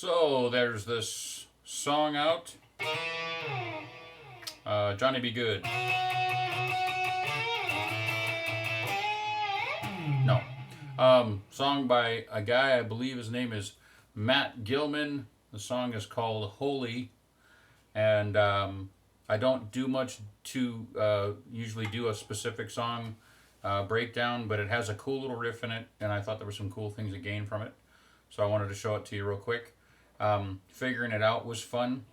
So there's this song out, Johnny Be Good. No. Song by a guy, I believe his name is Matt Gilman. The song is called Holy. And I don't do much to usually do a specific song breakdown, but it has a cool little riff in it, and I thought there were some cool things to gain from it. So I wanted to show it to you real quick. Figuring it out was fun.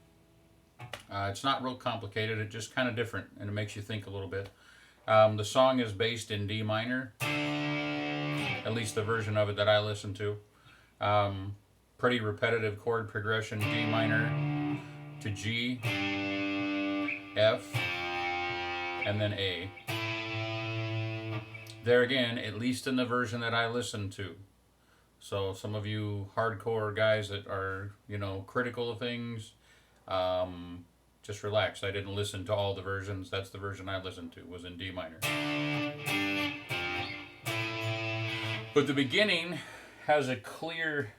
It's not real complicated, it's just kind of different, and it makes you think a little bit. The song is based in D minor, at least the version of it that I listen to. Pretty repetitive chord progression, D minor to G, F, and then A. There again, at least in the version that I listen to. So some of you hardcore guys that are, critical of things, just relax. I didn't listen to all the versions. That's the version I listened to, was in D minor. But the beginning has a clear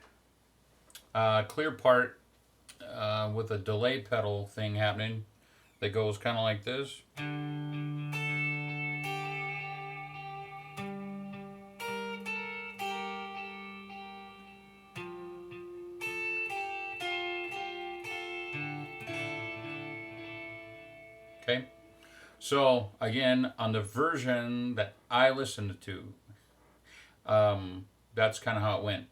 part with a delay pedal thing happening that goes kind of like this. Okay, so again, on the version that I listened to, that's kind of how it went.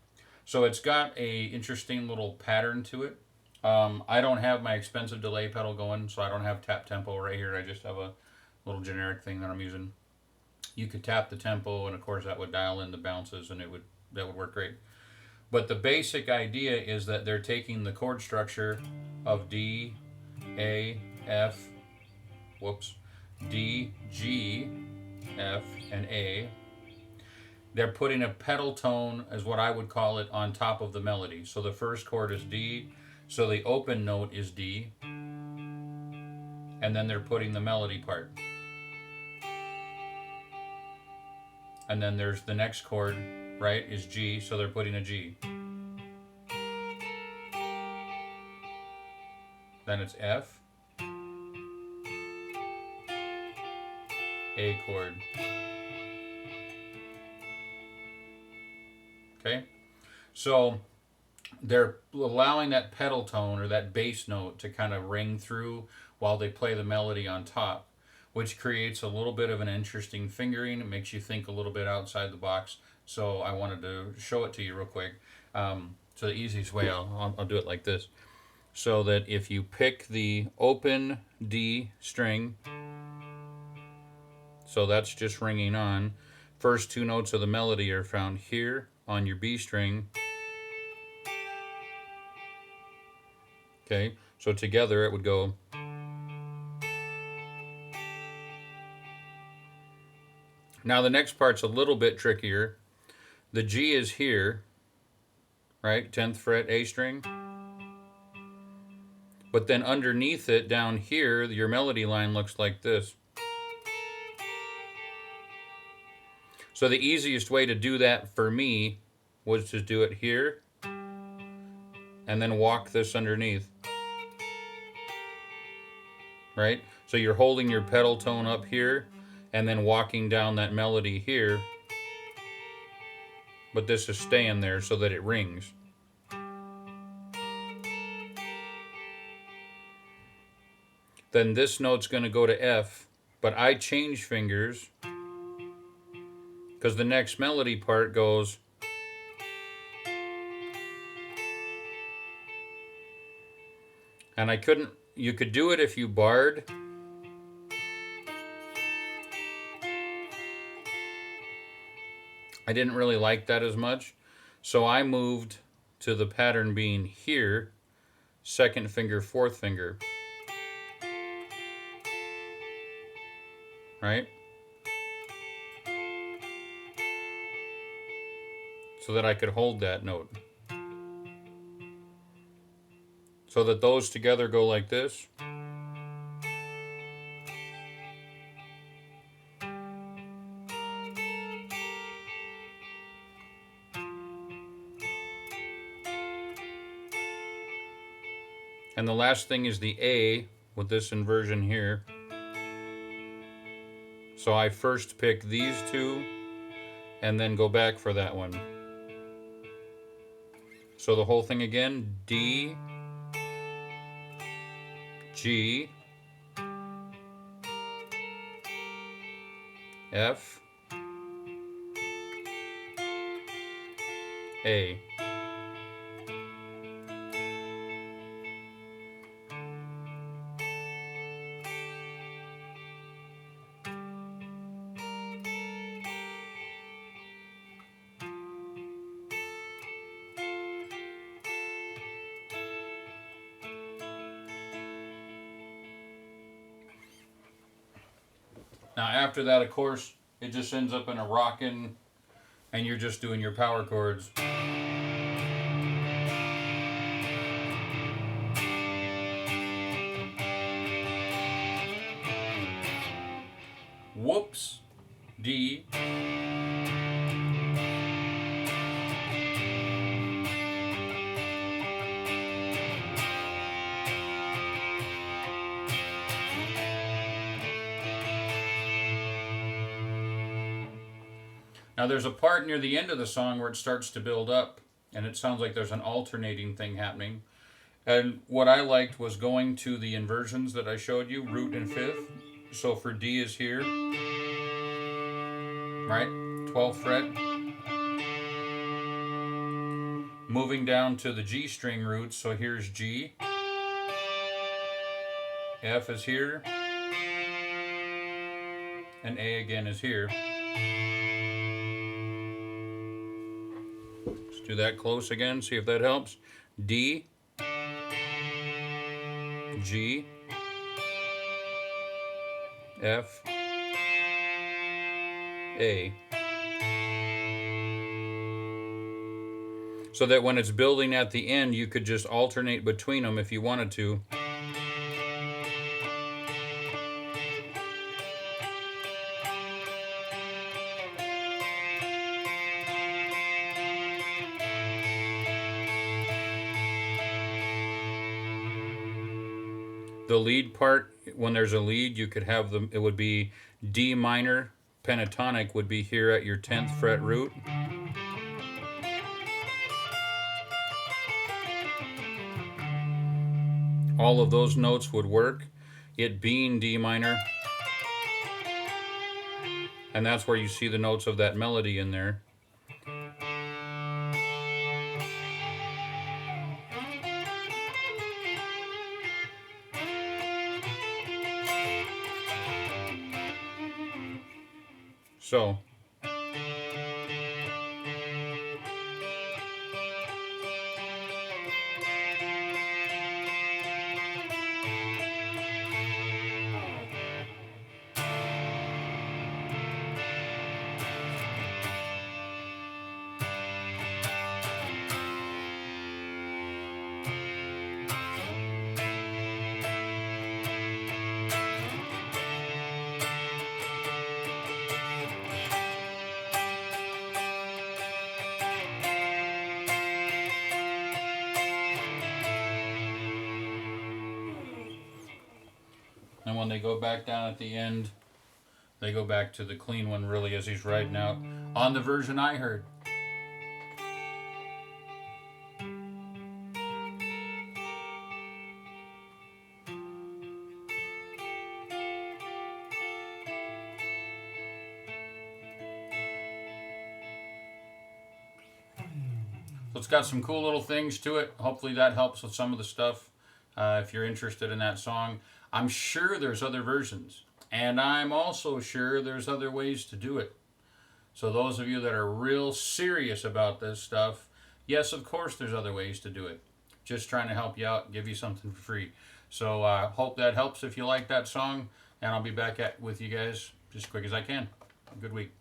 So it's got a interesting little pattern to it. I don't have my expensive delay pedal going, so I don't have tap tempo right here. I just have a little generic thing that I'm using. You could tap the tempo, and of course that would dial in the bounces, and that would work great. But the basic idea is that they're taking the chord structure of D, A, F, D, G, F, and A. They're putting a pedal tone, as what I would call it, on top of the melody. So the first chord is D, so the open note is D, and then they're putting the melody part. And then there's the next chord, right, is G, so they're putting a G. Then it's F, A chord. Okay? So they're allowing that pedal tone or that bass note to kind of ring through while they play the melody on top, which creates a little bit of an interesting fingering. It makes you think a little bit outside the box. So I wanted to show it to you real quick. So the easiest way, I'll do it like this. So that if you pick the open D string, so that's just ringing on, first two notes of the melody are found here on your B string. Okay, so together it would go. Now the next part's a little bit trickier. The G is here, right? 10th fret A string. But then underneath it, down here, your melody line looks like this. So the easiest way to do that for me was to do it here and then walk this underneath. Right? So you're holding your pedal tone up here and then walking down that melody here. But this is staying there so that it rings. Then this note's going to go to F, but I change fingers because the next melody part goes. And you could do it if you barred. I didn't really like that as much. So I moved to the pattern being here, second finger, fourth finger. Right? So that I could hold that note. So that those together go like this. And the last thing is the A with this inversion here. So I first pick these two and then go back for that one. So the whole thing again, D, G, F, A. Now after that, of course, it just ends up in a rockin', and you're just doing your power chords. Whoops, D, Now there's a part near the end of the song where it starts to build up, and it sounds like there's an alternating thing happening. And what I liked was going to the inversions that I showed you, root and fifth. So for D is here, right? 12th fret. Moving down to the G string roots, so here's G. F is here. And A again is here. Let's do that close again, see if that helps. D, G, F, A. So that when it's building at the end, you could just alternate between them if you wanted to. The lead part, when there's a lead, you could have them, it would be D minor, pentatonic would be here at your 10th fret root. All of those notes would work. It being D minor, and that's where you see the notes of that melody in there. So and when they go back down at the end, they go back to the clean one really as he's writing out on the version I heard. So it's got some cool little things to it. Hopefully that helps with some of the stuff if you're interested in that song. I'm sure there's other versions, and I'm also sure there's other ways to do it. So those of you that are real serious about this stuff, yes, of course there's other ways to do it. Just trying to help you out, give you something for free. So hope that helps if you like that song, and I'll be back with you guys just as quick as I can. Good week.